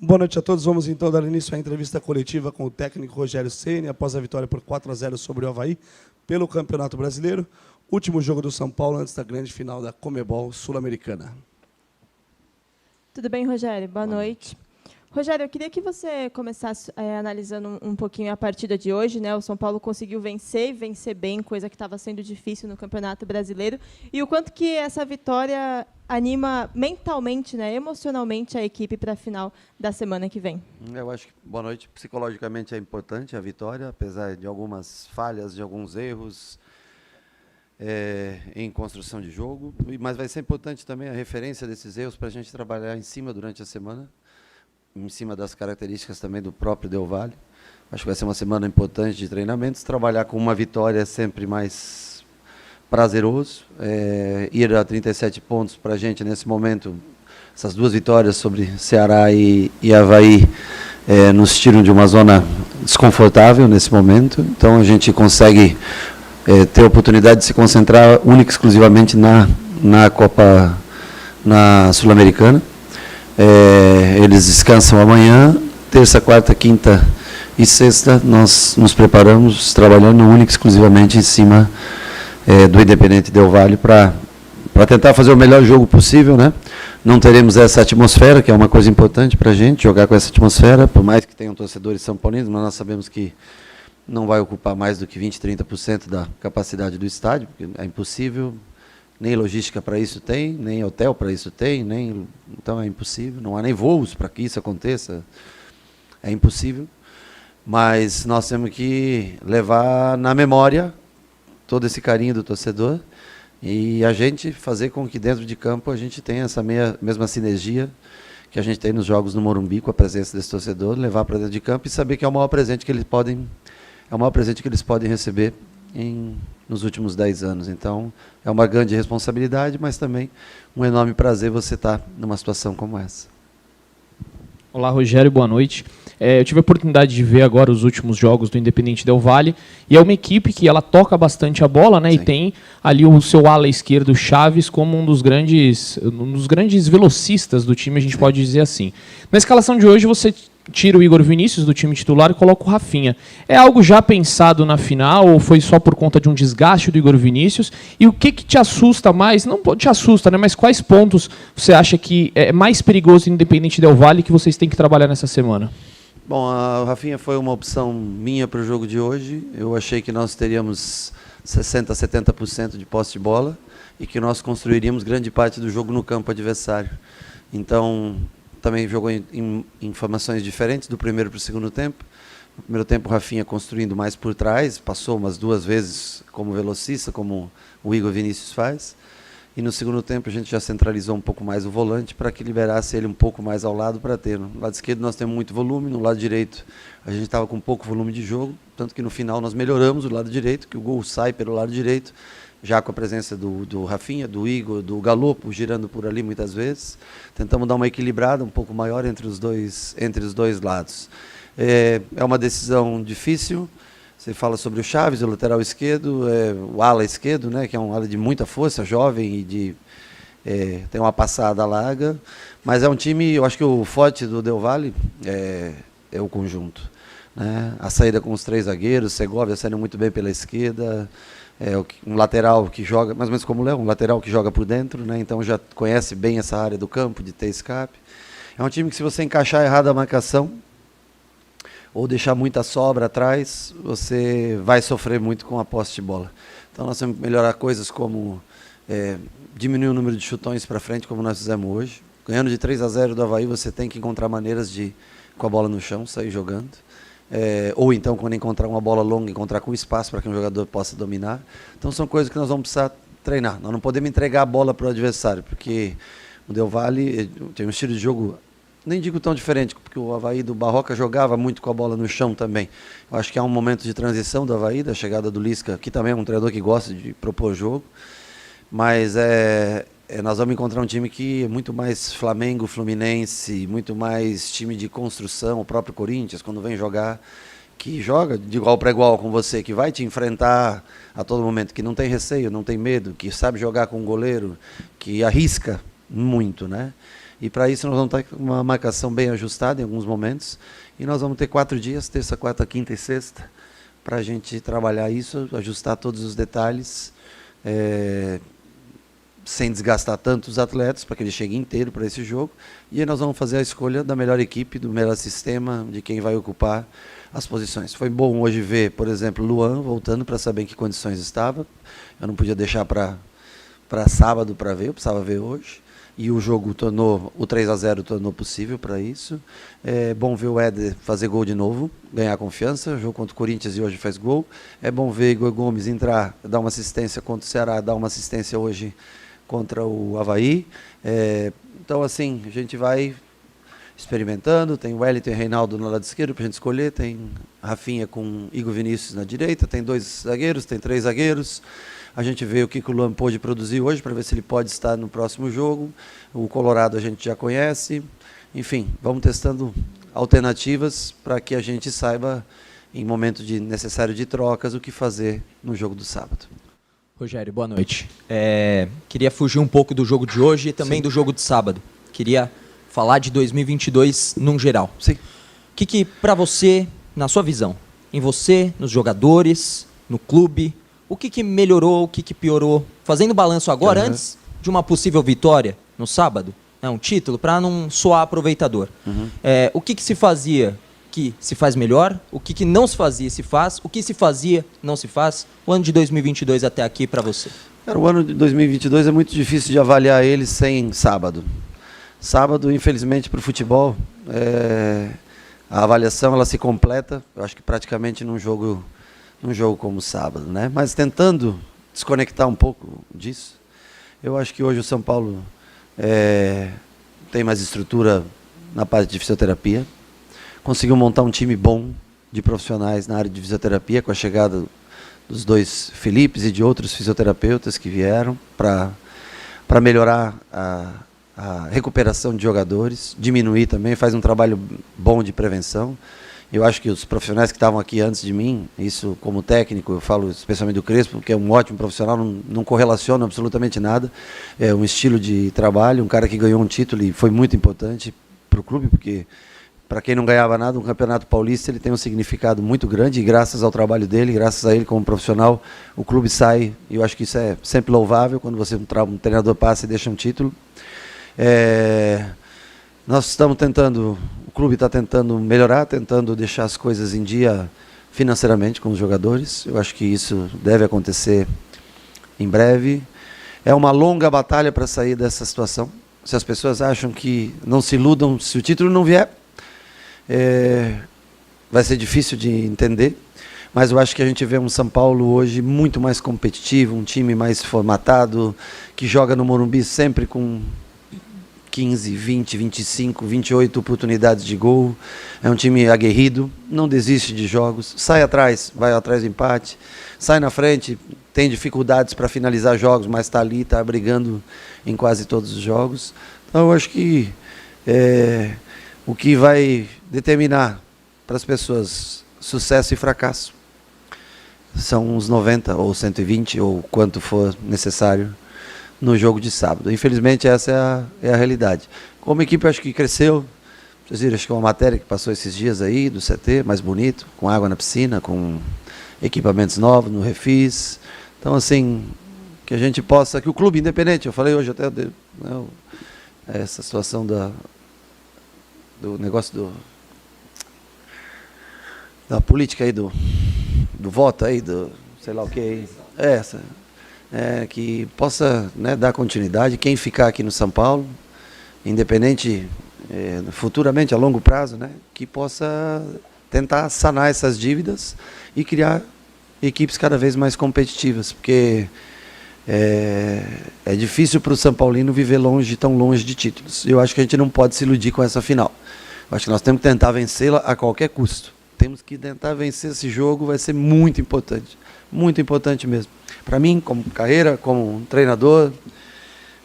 Boa noite a todos. Vamos então dar início à entrevista coletiva com o técnico Rogério Ceni após a vitória por 4-0 sobre o Avaí pelo Campeonato Brasileiro, último jogo do São Paulo antes da grande final da Conmebol Sul-Americana. Tudo bem, Rogério? Boa noite. Rogério, eu queria que você começasse analisando um pouquinho a partida de hoje, né? O São Paulo conseguiu vencer e vencer bem, coisa que estava sendo difícil no Campeonato Brasileiro. E o quanto que essa vitória anima mentalmente, né, emocionalmente a equipe para a final da semana que vem. Eu acho que, boa noite, psicologicamente é importante a vitória, apesar de algumas falhas, de alguns erros em construção de jogo, mas vai ser importante também a referência desses erros para a gente trabalhar em cima durante a semana, em cima das características também do próprio Del Valle. Acho que vai ser uma semana importante de treinamentos, trabalhar com uma vitória é sempre mais prazeroso, ir a 37 pontos para a gente nesse momento, essas duas vitórias sobre Ceará e Avaí nos tiram de uma zona desconfortável nesse momento, então a gente consegue ter a oportunidade de se concentrar única e exclusivamente na Copa, na Sul-Americana. Eles descansam amanhã, terça, quarta, quinta e sexta, nós nos preparamos trabalhando única e exclusivamente em cima do Independente Del Valle para tentar fazer o melhor jogo possível, né? Não teremos essa atmosfera, que é uma coisa importante para a gente, jogar com essa atmosfera, por mais que tenham torcedores são paulinos, mas nós sabemos que não vai ocupar mais do que 20, 30% da capacidade do estádio, porque é impossível, nem logística para isso tem, nem hotel para isso tem, então é impossível, não há nem voos para que isso aconteça, é impossível, mas nós temos que levar na memória todo esse carinho do torcedor e a gente fazer com que dentro de campo a gente tenha essa mesma sinergia que a gente tem nos jogos no Morumbi com a presença desse torcedor, levar para dentro de campo e saber que é o maior presente que eles podem receber nos últimos 10 anos. Então, é uma grande responsabilidade, mas também um enorme prazer você estar numa situação como essa. Olá, Rogério, boa noite. Eu tive a oportunidade de ver agora os últimos jogos do Independente Del Valle, e é uma equipe que ela toca bastante a bola, né? Sim. E tem ali o seu ala esquerdo, Chaves, como um dos grandes velocistas do time, a gente pode dizer assim. Na escalação de hoje, você tira o Igor Vinícius do time titular e coloca o Rafinha. É algo já pensado na final ou foi só por conta de um desgaste do Igor Vinícius? E o que te assusta mais? Não te assusta, né? Mas quais pontos você acha que é mais perigoso no Independente Del Valle que vocês têm que trabalhar nessa semana? Bom, a Rafinha foi uma opção minha para o jogo de hoje. Eu achei que nós teríamos 60%, 70% de posse de bola e que nós construiríamos grande parte do jogo no campo adversário. Então, também jogou em formações diferentes do primeiro para o segundo tempo. No primeiro tempo, o Rafinha construindo mais por trás, passou umas 2 vezes como velocista, como o Igor Vinícius faz. E no segundo tempo, a gente já centralizou um pouco mais o volante para que liberasse ele um pouco mais ao lado para ter. No lado esquerdo, nós temos muito volume, no lado direito, a gente estava com pouco volume de jogo, tanto que no final nós melhoramos o lado direito, que o gol sai pelo lado direito, já com a presença do Rafinha, do Igor, do Galopo, girando por ali muitas vezes. Tentamos dar uma equilibrada um pouco maior entre os dois lados. É uma decisão difícil. Você fala sobre o Chaves, o lateral esquerdo, o ala esquerdo, né, que é um ala de muita força, jovem e tem uma passada larga. Mas é um time, eu acho que o forte do Del Valle é o conjunto, né? A saída com os 3 zagueiros, Segovia saindo muito bem pela esquerda, um lateral que joga, mais ou menos como o Léo, um lateral que joga por dentro, né? Então já conhece bem essa área do campo, de ter escape. É um time que, se você encaixar errado a marcação, ou deixar muita sobra atrás, você vai sofrer muito com a posse de bola. Então nós temos que melhorar coisas como diminuir o número de chutões para frente, como nós fizemos hoje. Ganhando de 3-0 do Avaí, você tem que encontrar maneiras de, com a bola no chão, sair jogando. Ou então, quando encontrar uma bola longa, encontrar com espaço para que um jogador possa dominar. Então são coisas que nós vamos precisar treinar. Nós não podemos entregar a bola para o adversário, porque o Del Valle tem um estilo de jogo, nem digo tão diferente, porque o Avaí do Barroca jogava muito com a bola no chão também. Eu acho que há um momento de transição do Avaí, da chegada do Lisca, que também é um treinador que gosta de propor jogo, mas nós vamos encontrar um time que é muito mais Flamengo, Fluminense, muito mais time de construção, o próprio Corinthians, quando vem jogar, que joga de igual para igual com você, que vai te enfrentar a todo momento, que não tem receio, não tem medo, que sabe jogar com o goleiro, que arrisca muito, né? E para isso nós vamos estar com uma marcação bem ajustada em alguns momentos. E nós vamos ter 4 dias, terça, quarta, quinta e sexta, para a gente trabalhar isso, ajustar todos os detalhes, sem desgastar tanto os atletas, para que ele chegue inteiro para esse jogo. E aí nós vamos fazer a escolha da melhor equipe, do melhor sistema, de quem vai ocupar as posições. Foi bom hoje ver, por exemplo, Luan voltando para saber em que condições estava. Eu não podia deixar para sábado para ver, eu precisava ver hoje. E o jogo tornou, o 3-0 tornou possível para isso. É bom ver o Éder fazer gol de novo, ganhar confiança. O jogo contra o Corinthians e hoje faz gol. É bom ver Igor Gomes entrar, dar uma assistência contra o Ceará, dar uma assistência hoje contra o Avaí. Então, assim, a gente vai experimentando. Tem o Wellington e o Reinaldo no lado esquerdo para a gente escolher. Tem Rafinha com Igor Vinícius na direita. Tem 2 zagueiros, tem 3 zagueiros. A gente vê o que o Luan pôde produzir hoje para ver se ele pode estar no próximo jogo. O Colorado a gente já conhece. Enfim, vamos testando alternativas para que a gente saiba, em momento necessário de trocas, o que fazer no jogo do sábado. Rogério, boa noite. Queria fugir um pouco do jogo de hoje e também do jogo de sábado. Queria falar de 2022 num geral. Sim. O que para você, na sua visão, em você, nos jogadores, no clube, o que melhorou, o que piorou? Fazendo balanço agora, antes de uma possível vitória no sábado, um título, para não soar aproveitador. O que se fazia que se faz melhor? O que não se fazia se faz? O que se fazia não se faz? O ano de 2022 até aqui para você. O ano de 2022 é muito difícil de avaliar ele sem sábado. Sábado, infelizmente, para o futebol, a avaliação ela se completa, eu acho que praticamente num jogo como o sábado, né? Mas tentando desconectar um pouco disso, eu acho que hoje o São Paulo tem mais estrutura na parte de fisioterapia, conseguiu montar um time bom de profissionais na área de fisioterapia com a chegada dos 2 Felipes e de outros fisioterapeutas que vieram para melhorar a recuperação de jogadores, diminuir também, faz um trabalho bom de prevenção. Eu acho que os profissionais que estavam aqui antes de mim, isso como técnico, eu falo especialmente do Crespo, que é um ótimo profissional, não correlaciona absolutamente nada. É um estilo de trabalho, um cara que ganhou um título e foi muito importante para o clube, porque para quem não ganhava nada, um campeonato paulista ele tem um significado muito grande e graças ao trabalho dele, graças a ele como profissional, o clube sai, e eu acho que isso é sempre louvável, quando um treinador passa e deixa um título. Nós estamos tentando, o clube está tentando melhorar, tentando deixar as coisas em dia financeiramente com os jogadores. Eu acho que isso deve acontecer em breve. É uma longa batalha para sair dessa situação. Se as pessoas acham que não se iludam, se o título não vier, vai ser difícil de entender. Mas eu acho que a gente vê um São Paulo hoje muito mais competitivo, um time mais formatado, que joga no Morumbi sempre com 15, 20, 25, 28 oportunidades de gol. É um time aguerrido, não desiste de jogos, sai atrás, vai atrás do empate, sai na frente, tem dificuldades para finalizar jogos, mas está ali, está brigando em quase todos os jogos. Então eu acho que o que vai determinar para as pessoas sucesso e fracasso são uns 90 ou 120 ou quanto for necessário no jogo de sábado. Infelizmente essa é a realidade. Como equipe acho que cresceu. Vocês viram, acho que uma matéria que passou esses dias aí do CT, mais bonito, com água na piscina, com equipamentos novos no refis. Então assim, que a gente possa, que o clube independente, eu falei hoje até essa situação do negócio da política aí do voto aí, do sei lá o que aí. Que possa, né, dar continuidade, quem ficar aqui no São Paulo, independente, futuramente, a longo prazo, né, que possa tentar sanar essas dívidas e criar equipes cada vez mais competitivas, porque é difícil para o São Paulino viver tão longe de títulos. Eu acho que a gente não pode se iludir com essa final. Eu acho que nós temos que tentar vencê-la a qualquer custo. Temos que tentar vencer esse jogo, vai ser muito importante mesmo. Para mim, como carreira, como um treinador,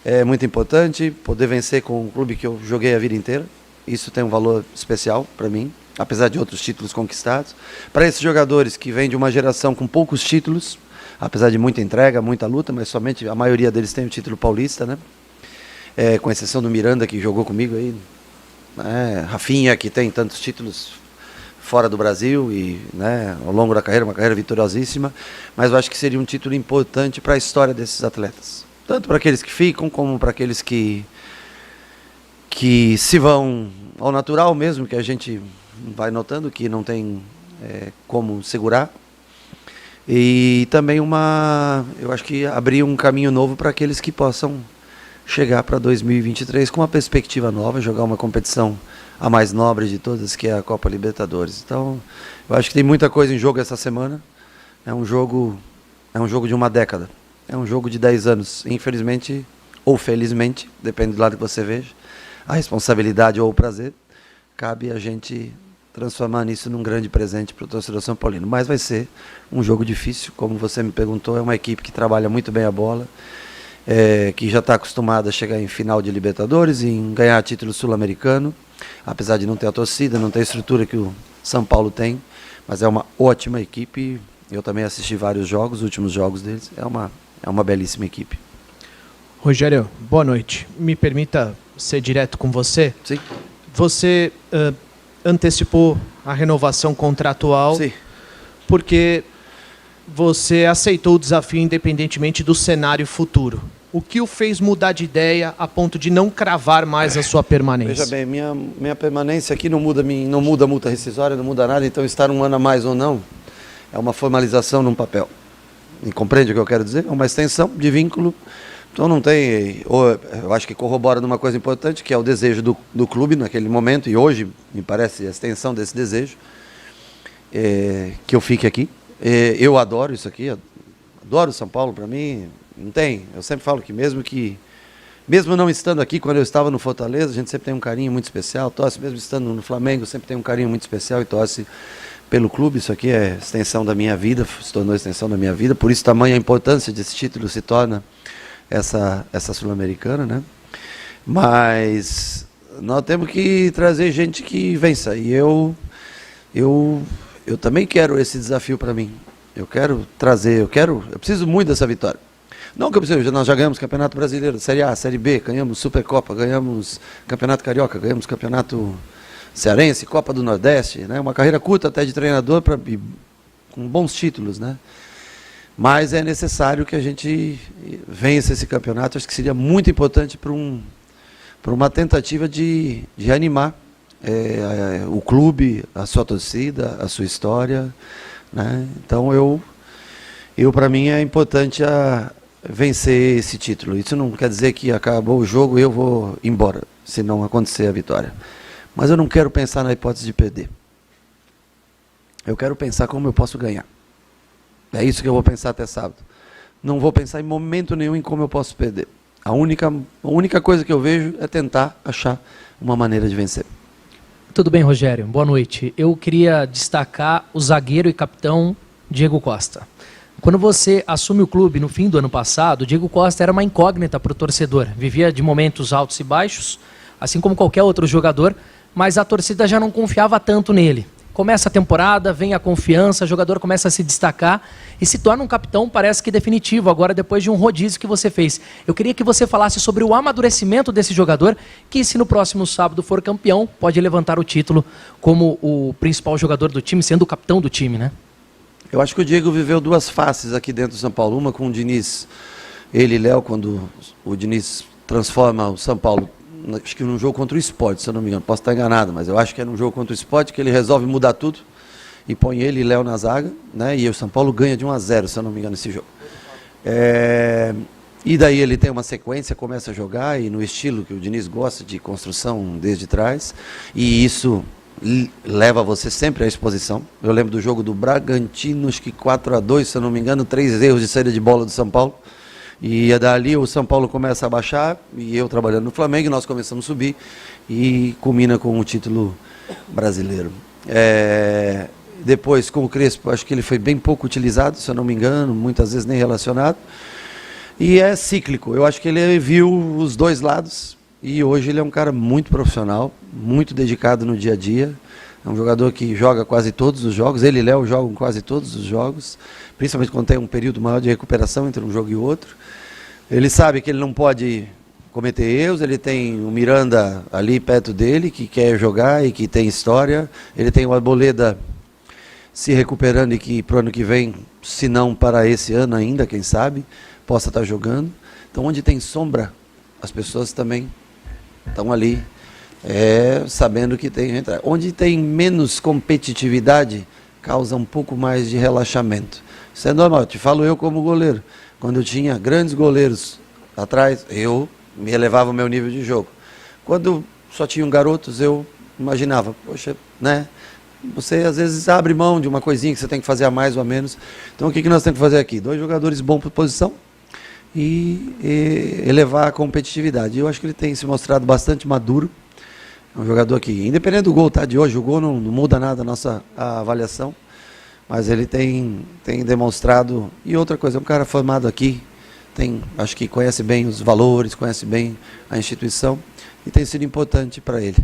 é muito importante poder vencer com um clube que eu joguei a vida inteira. Isso tem um valor especial para mim, apesar de outros títulos conquistados. Para esses jogadores que vêm de uma geração com poucos títulos, apesar de muita entrega, muita luta, mas somente a maioria deles tem o título paulista, né? com exceção do Miranda, que jogou comigo aí, Rafinha, que tem tantos títulos fora do Brasil e, né, ao longo da carreira, uma carreira vitoriosíssima, mas eu acho que seria um título importante para a história desses atletas, tanto para aqueles que ficam como para aqueles que se vão ao natural mesmo, que a gente vai notando que não tem como segurar. E também eu acho que abrir um caminho novo para aqueles que possam chegar para 2023 com uma perspectiva nova, jogar uma competição a mais nobre de todas, que é a Copa Libertadores. Então, eu acho que tem muita coisa em jogo essa semana. É um jogo de uma década. É um jogo de 10 anos. Infelizmente, ou felizmente, depende do lado que você veja, a responsabilidade ou o prazer, cabe a gente transformar nisso num grande presente para o torcedor São Paulino. Mas vai ser um jogo difícil, como você me perguntou, é uma equipe que trabalha muito bem a bola, que já está acostumada a chegar em final de Libertadores e em ganhar título sul-americano, apesar de não ter a torcida, não ter a estrutura que o São Paulo tem, mas é uma ótima equipe. Eu também assisti vários jogos, os últimos jogos deles, é uma belíssima equipe. Rogério, boa noite. Me permita ser direto com você. Sim. Você antecipou a renovação contratual. Sim. Porque você aceitou o desafio independentemente do cenário futuro. O que o fez mudar de ideia a ponto de não cravar mais a sua permanência? Veja bem, minha permanência aqui não muda a multa rescisória, não muda nada, então estar um ano a mais ou não é uma formalização num papel. E compreende o que eu quero dizer? É uma extensão de vínculo. Então não tem, eu acho que corrobora numa coisa importante, que é o desejo do clube naquele momento, e hoje me parece a extensão desse desejo, que eu fique aqui. Eu adoro isso aqui, adoro São Paulo, para mim não tem. Eu sempre falo que mesmo não estando aqui, quando eu estava no Fortaleza, a gente sempre tem um carinho muito especial, torce, mesmo estando no Flamengo, sempre tem um carinho muito especial e torce pelo clube. Isso aqui é extensão da minha vida, se tornou extensão da minha vida, por isso tamanha a importância desse título se torna essa Sul-Americana, né? Mas nós temos que trazer gente que vença, e eu também quero esse desafio para mim. Eu preciso muito dessa vitória. Não que eu preciso, nós já ganhamos Campeonato Brasileiro, Série A, Série B, ganhamos Supercopa, ganhamos Campeonato Carioca, ganhamos Campeonato Cearense, Copa do Nordeste, né? Uma carreira curta até de treinador, com bons títulos, né? Mas é necessário que a gente vença esse campeonato. Acho que seria muito importante para uma tentativa de animar o clube, a sua torcida, a sua história, né? Então para mim é importante vencer esse título. Isso não quer dizer que acabou o jogo e eu vou embora, se não acontecer a vitória. Mas eu não quero pensar na hipótese de perder. Eu quero pensar como eu posso ganhar. É isso que eu vou pensar até sábado. Não vou pensar em momento nenhum em como eu posso perder. A única coisa que eu vejo é tentar achar uma maneira de vencer. Tudo bem, Rogério? Boa noite. Eu queria destacar o zagueiro e capitão Diego Costa. Quando você assume o clube no fim do ano passado, o Diego Costa era uma incógnita para o torcedor. Vivia de momentos altos e baixos, assim como qualquer outro jogador, mas a torcida já não confiava tanto nele. Começa a temporada, vem a confiança, o jogador começa a se destacar e se torna um capitão, parece que definitivo, agora depois de um rodízio que você fez. Eu queria que você falasse sobre o amadurecimento desse jogador, que se no próximo sábado for campeão, pode levantar o título como o principal jogador do time, sendo o capitão do time, né? Eu acho que o Diego viveu duas faces aqui dentro do São Paulo. Uma com o Diniz, ele e Léo, quando o Diniz transforma o São Paulo, acho que num jogo contra o Sport, se eu não me engano, posso estar enganado, mas eu acho que é num jogo contra o Sport que ele resolve mudar tudo e põe ele e Léo na zaga, né? E o São Paulo ganha de 1-0, se eu não me engano, esse jogo. E daí ele tem uma sequência, começa a jogar, e no estilo que o Diniz gosta, de construção desde trás, e isso leva você sempre à exposição. Eu lembro do jogo do Bragantino, acho que 4-2, se eu não me engano, 3 erros de saída de bola do São Paulo. E dali o São Paulo começa a baixar, e eu trabalhando no Flamengo, e nós começamos a subir, e culmina com o título brasileiro. Depois, com o Crespo, acho que ele foi bem pouco utilizado, se eu não me engano, muitas vezes nem relacionado. E é cíclico, eu acho que ele viu os dois lados, e hoje ele é um cara muito profissional, muito dedicado no dia a dia. É um jogador que joga quase todos os jogos, ele e Léo jogam quase todos os jogos, principalmente quando tem um período maior de recuperação entre um jogo e outro. Ele sabe que ele não pode cometer erros, ele tem o Miranda ali perto dele, que quer jogar e que tem história, ele tem o Arboleda se recuperando e que para o ano que vem, se não para esse ano ainda, quem sabe, possa estar jogando. Então, onde tem sombra, as pessoas também estão ali, sabendo que tem que entrar. Onde tem menos competitividade, causa um pouco mais de relaxamento. Isso é normal, te falo eu como goleiro. Quando eu tinha grandes goleiros atrás, eu me elevava o meu nível de jogo. Quando só tinham garotos, eu imaginava, poxa, né? Você às vezes abre mão de uma coisinha que você tem que fazer a mais ou a menos. Então o que nós temos que fazer aqui? 2 jogadores bons por posição e elevar a competitividade. Eu acho que ele tem se mostrado bastante maduro. É um jogador que, independente do gol, tá, de hoje, o gol não muda nada a nossa avaliação. Mas ele tem demonstrado. E outra coisa, é um cara formado aqui, acho que conhece bem os valores, conhece bem a instituição e tem sido importante para ele.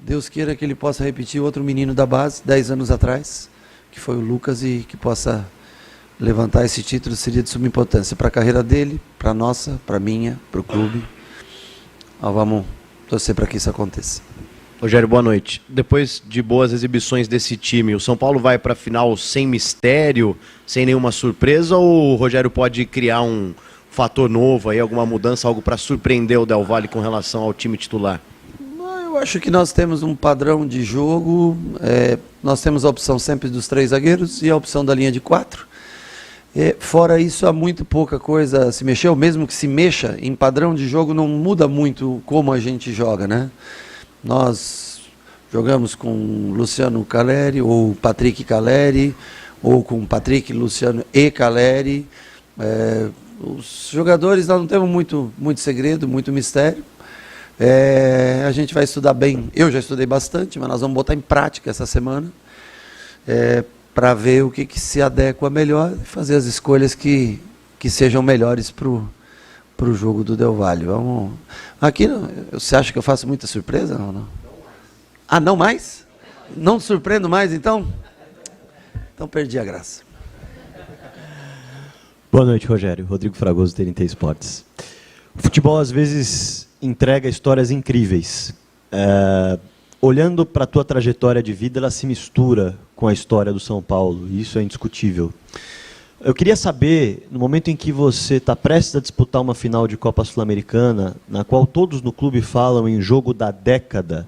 Deus queira que ele possa repetir outro menino da base, 10 anos atrás, que foi o Lucas, e que possa levantar esse título, seria de suma importância para a carreira dele, para a nossa, para a minha, para o clube. Vamos torcer para que isso aconteça. Rogério, boa noite. Depois de boas exibições desse time, o São Paulo vai para a final sem mistério, sem nenhuma surpresa, ou o Rogério pode criar um fator novo, aí, alguma mudança, algo para surpreender o Del Valle com relação ao time titular? Eu acho que nós temos um padrão de jogo, nós temos a opção sempre dos 3 zagueiros e a opção da linha de 4. Fora isso, há muito pouca coisa se mexeu, mesmo que se mexa em padrão de jogo, não muda muito como a gente joga, né? Nós jogamos com Luciano Caleri, ou Patrick Caleri, ou com Patrick, Luciano e Caleri. Os jogadores, nós não temos muito segredo, muito mistério. A gente vai estudar bem, eu já estudei bastante, mas nós vamos botar em prática essa semana, para ver o que se adequa melhor e fazer as escolhas que sejam melhores para o jogo do Del Valle. Vamos. Aqui, você acha que eu faço muita surpresa? Não? Ah, não mais? Não surpreendo mais, então? Então perdi a graça. Boa noite, Rogério. Rodrigo Fragoso, TNT Esportes. O futebol, às vezes, entrega histórias incríveis. Olhando para a tua trajetória de vida, ela se mistura com a história do São Paulo, e isso é indiscutível. Eu queria saber, no momento em que você está prestes a disputar uma final de Copa Sul-Americana, na qual todos no clube falam em jogo da década,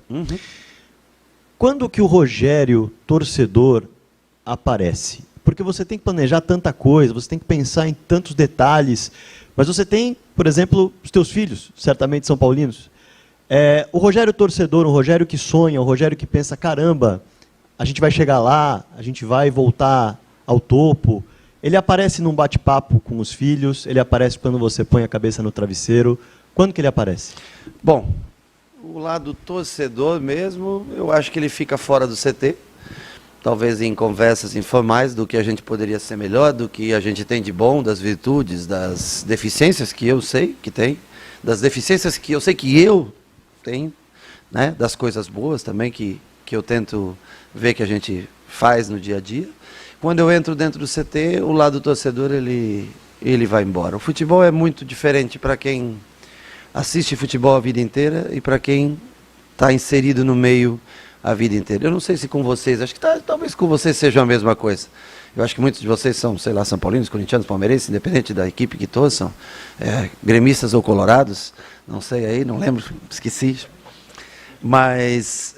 quando que o Rogério, torcedor, aparece? Porque você tem que planejar tanta coisa, você tem que pensar em tantos detalhes, mas você tem, por exemplo, os teus filhos, certamente são paulinos. O Rogério torcedor, o Rogério que sonha, o Rogério que pensa, caramba, a gente vai chegar lá, a gente vai voltar ao topo. Ele aparece num bate-papo com os filhos, ele aparece quando você põe a cabeça no travesseiro. Quando que ele aparece? Bom, o lado torcedor mesmo, eu acho que ele fica fora do CT, talvez em conversas informais do que a gente poderia ser melhor, do que a gente tem de bom, das virtudes, das deficiências que eu sei que tem, das deficiências que eu sei que eu tenho, né? Das coisas boas também que eu tento ver que a gente faz no dia a dia. Quando eu entro dentro do CT, o lado torcedor ele vai embora. O futebol é muito diferente para quem assiste futebol a vida inteira e para quem está inserido no meio a vida inteira. Eu não sei se com vocês, acho que talvez com vocês seja a mesma coisa. Eu acho que muitos de vocês são, sei lá, São Paulinos, corintianos, palmeirenses, independente da equipe que torçam, gremistas ou colorados, não sei aí, não lembro, esqueci. Mas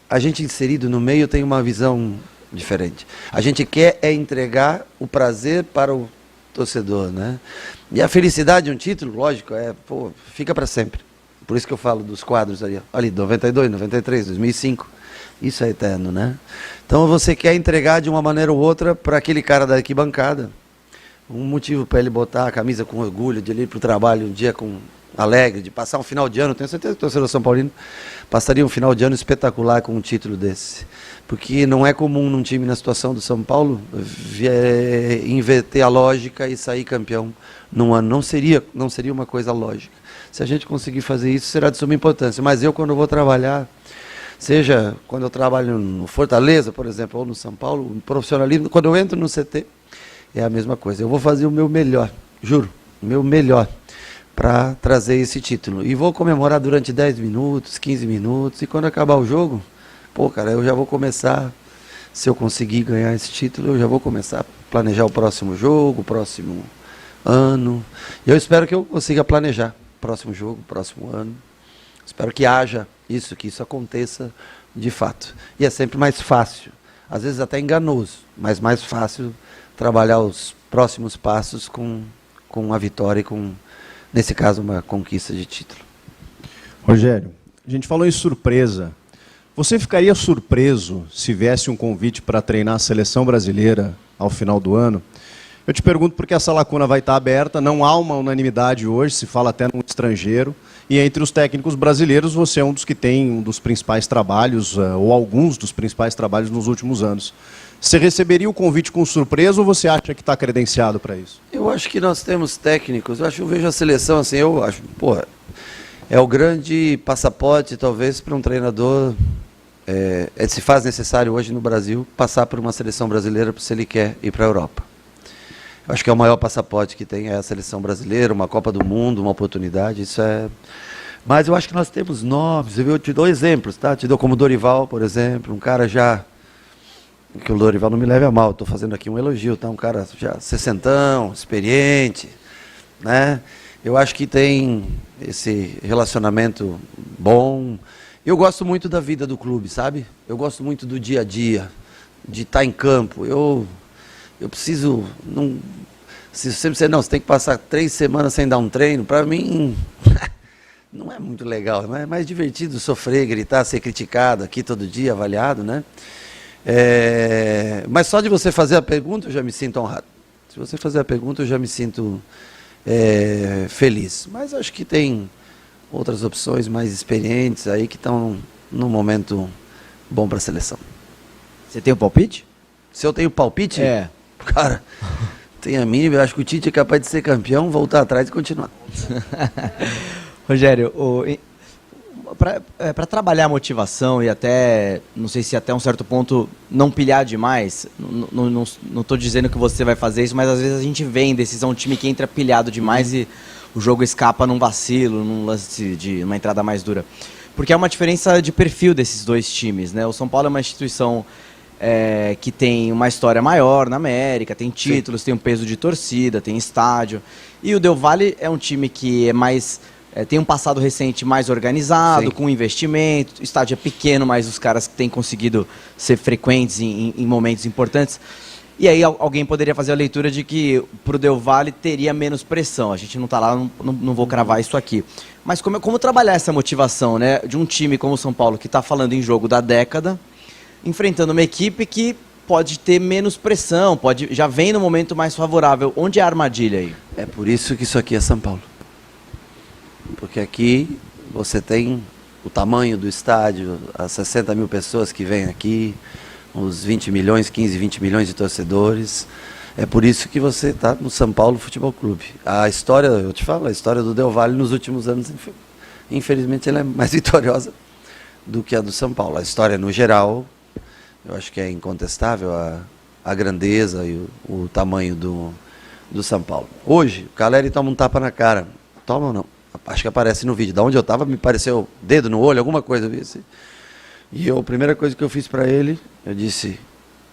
a gente inserido no meio tem uma visão diferente. A gente quer entregar o prazer para o torcedor, né? E a felicidade de um título, lógico, fica para sempre. Por isso que eu falo dos quadros ali 92, 93, 2005. Isso é eterno, né? Então você quer entregar de uma maneira ou outra para aquele cara da arquibancada um motivo para ele botar a camisa com orgulho, de ir para o trabalho um dia alegre, de passar um final de ano. Tenho certeza que o torcedor São Paulino passaria um final de ano espetacular com um título desse. Porque não é comum num time na situação do São Paulo inverter a lógica e sair campeão num ano. Não seria uma coisa lógica. Se a gente conseguir fazer isso, será de suma importância. Mas eu, quando eu vou trabalhar, seja quando eu trabalho no Fortaleza, por exemplo, ou no São Paulo, o profissionalismo, quando eu entro no CT, é a mesma coisa. Eu vou fazer o meu melhor, juro, o meu melhor, para trazer esse título. E vou comemorar durante 10 minutos, 15 minutos, e quando acabar o jogo, pô, cara, eu já vou começar, se eu conseguir ganhar esse título, eu já vou começar a planejar o próximo jogo, o próximo ano. E eu espero que eu consiga planejar o próximo jogo, o próximo ano. Espero que haja isso, que isso aconteça de fato. E é sempre mais fácil, às vezes até enganoso, mas mais fácil trabalhar os próximos passos com a vitória e com, nesse caso, uma conquista de título. Rogério, a gente falou em surpresa. Você ficaria surpreso se viesse um convite para treinar a seleção brasileira ao final do ano? Eu te pergunto porque essa lacuna vai estar aberta, não há uma unanimidade hoje, se fala até num estrangeiro, e entre os técnicos brasileiros você é um dos que tem um dos principais trabalhos, ou alguns dos principais trabalhos nos últimos anos. Você receberia o convite com surpresa ou você acha que está credenciado para isso? Eu acho que nós temos técnicos, eu vejo a seleção assim, eu acho, pô, é o grande passaporte talvez para um treinador, se faz necessário hoje no Brasil passar por uma seleção brasileira se ele quer ir para a Europa. Eu acho que é o maior passaporte que tem é a seleção brasileira, uma Copa do Mundo, uma oportunidade, isso é... Mas eu acho que nós temos nomes, eu te dou exemplos, tá? Te dou como Dorival, por exemplo, um cara já... Que o Dorival não me leve a mal, estou fazendo aqui um elogio, tá? Um cara já sessentão, experiente, né? Eu acho que tem esse relacionamento bom. Eu gosto muito da vida do clube, sabe? Eu gosto muito do dia a dia, de estar em campo. Eu preciso... Não, se você me disser, não, você tem que passar 3 semanas sem dar um treino, para mim não é muito legal. É mais divertido sofrer, gritar, ser criticado aqui todo dia, avaliado, né? Mas só de você fazer a pergunta eu já me sinto honrado. Se você fazer a pergunta eu já me sinto feliz. Mas acho que tem outras opções mais experientes aí que estão num momento bom para a seleção. Você tem o palpite? Se eu tenho palpite? Cara, tem a mínima, eu acho que o Tite é capaz de ser campeão, voltar atrás e continuar. Rogério, para trabalhar a motivação e até, não sei se até um certo ponto, não pilhar demais, não estou dizendo que você vai fazer isso, mas às vezes a gente vê em decisão um time que entra pilhado demais e o jogo escapa num vacilo, num lance de uma entrada mais dura. Porque é uma diferença de perfil desses dois times, né? O São Paulo é uma instituição que tem uma história maior na América, tem títulos, tem um peso de torcida, tem estádio. E o Del Valle é um time que é mais... tem um passado recente mais organizado, com investimento, o estádio é pequeno, mas os caras têm conseguido ser frequentes em momentos importantes. E aí alguém poderia fazer a leitura de que para o Del Valle teria menos pressão. A gente não está lá, não vou cravar isso aqui. Mas como trabalhar essa motivação, né, de um time como o São Paulo, que está falando em jogo da década, enfrentando uma equipe que pode ter menos pressão, já vem no momento mais favorável. Onde é a armadilha aí? É por isso que isso aqui é São Paulo. Porque aqui você tem o tamanho do estádio, as 60 mil pessoas que vêm aqui, os 20 milhões, 15, 20 milhões de torcedores. É por isso que você está no São Paulo Futebol Clube. A história, eu te falo, a história do Del Valle nos últimos anos, infelizmente, ela é mais vitoriosa do que a do São Paulo. A história, no geral, eu acho que é incontestável a grandeza e o tamanho do São Paulo. Hoje, o Caleri toma um tapa na cara. Toma ou não? Acho que aparece no vídeo. Da onde eu estava, me pareceu dedo no olho, alguma coisa. Eu vi assim. E a primeira coisa que eu fiz para ele, eu disse,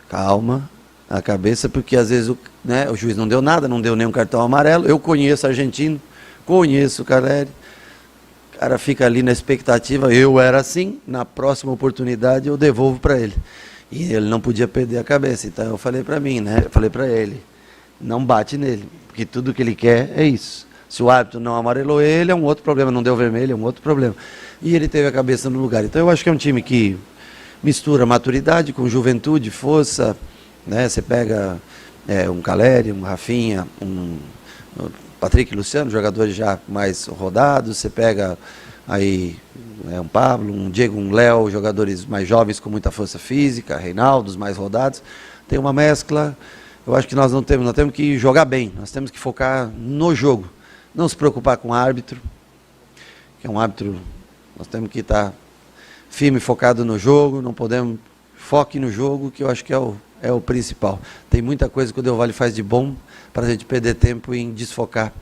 calma a cabeça, porque às vezes o juiz não deu nada, não deu nenhum cartão amarelo. Eu conheço argentino, conheço o Caleri. O cara fica ali na expectativa, eu era assim, na próxima oportunidade eu devolvo para ele. E ele não podia perder a cabeça. Então eu falei para mim, né? Eu falei para ele, não bate nele, porque tudo que ele quer é isso. Se o árbitro não amarelou ele, é um outro problema, não deu vermelho, é um outro problema. E ele teve a cabeça no lugar. Então eu acho que é um time que mistura maturidade com juventude, força, né? Você pega um Caleri, um Rafinha, um Patrick e Luciano, jogadores já mais rodados, você pega aí um Pablo, um Diego, um Léo, jogadores mais jovens com muita força física, Reinaldo, os mais rodados. Tem uma mescla. Eu acho que nós temos que jogar bem, nós temos que focar no jogo. Não se preocupar com o árbitro, que é um árbitro, nós temos que estar firme, focado no jogo, não podemos, foque no jogo, que eu acho que é o principal. Tem muita coisa que o Del Valle faz de bom para a gente perder tempo em desfocar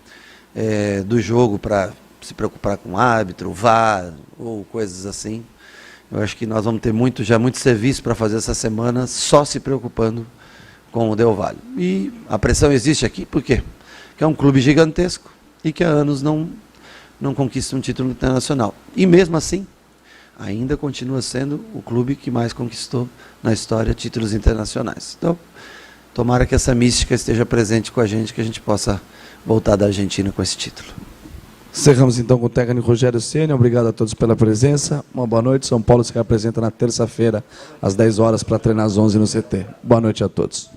do jogo para se preocupar com o árbitro, VAR ou coisas assim. Eu acho que nós vamos ter muito serviço para fazer essa semana só se preocupando com o Del Valle. E a pressão existe aqui, por quê? Porque é um clube gigantesco e que há anos não conquista um título internacional. E mesmo assim, ainda continua sendo o clube que mais conquistou na história títulos internacionais. Então, tomara que essa mística esteja presente com a gente, que a gente possa voltar da Argentina com esse título. Encerramos então com o técnico Rogério Ceni. Obrigado a todos pela presença. Uma boa noite. São Paulo se representa na terça-feira, às 10 horas, para treinar às 11 no CT. Boa noite a todos.